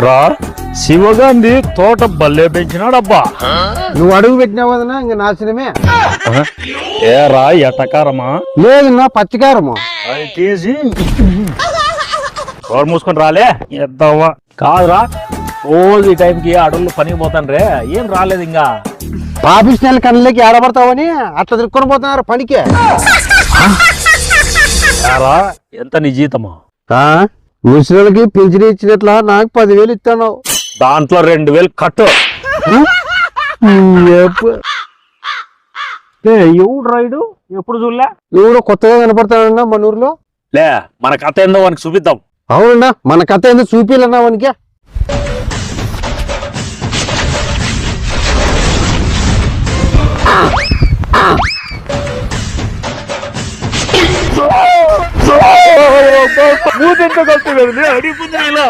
రా శివగాంధీ తోట బల్లే పెంచినాడబ్బా. నువ్వు అడుగు పెట్టినావు కదనా ఇంక నాశనమే. ఏరా ఎటకారమా? లేదన్నా పచ్చికారము. అది తీసి రోడ్ మూసుకొని రాలే ఎద్దవ్వా. కాదురా రోజు ఈ టైంకి అడవులు పనికి పోతాను రే, ఏం రాలేదు ఇంకా. ఆఫీస్ కళ్ళకి ఆడబడతావని అట్లా తిరుక్కొని పోతున్నారు పనికి. ఏరా ఎంత నీ జీతమా? ముసలికి పింఛన్ ఇచ్చినట్లా నాకు 10,000 ఇస్తాను. దాంట్లో 2,000 కట్టు. ఎవడు రైడు ఎప్పుడు చూడలే? నువ్వు కూడా కొత్తగా కనపడతానన్నా మన ఊర్లో. లే మన కథ ఏందో వానికి చూపిద్దాం. అవునన్నా మన కథ ఏందో చూపిలన్నా వానికి. మూతెంత కలుపుతుంది అడిగిపోతుంది ఇలా.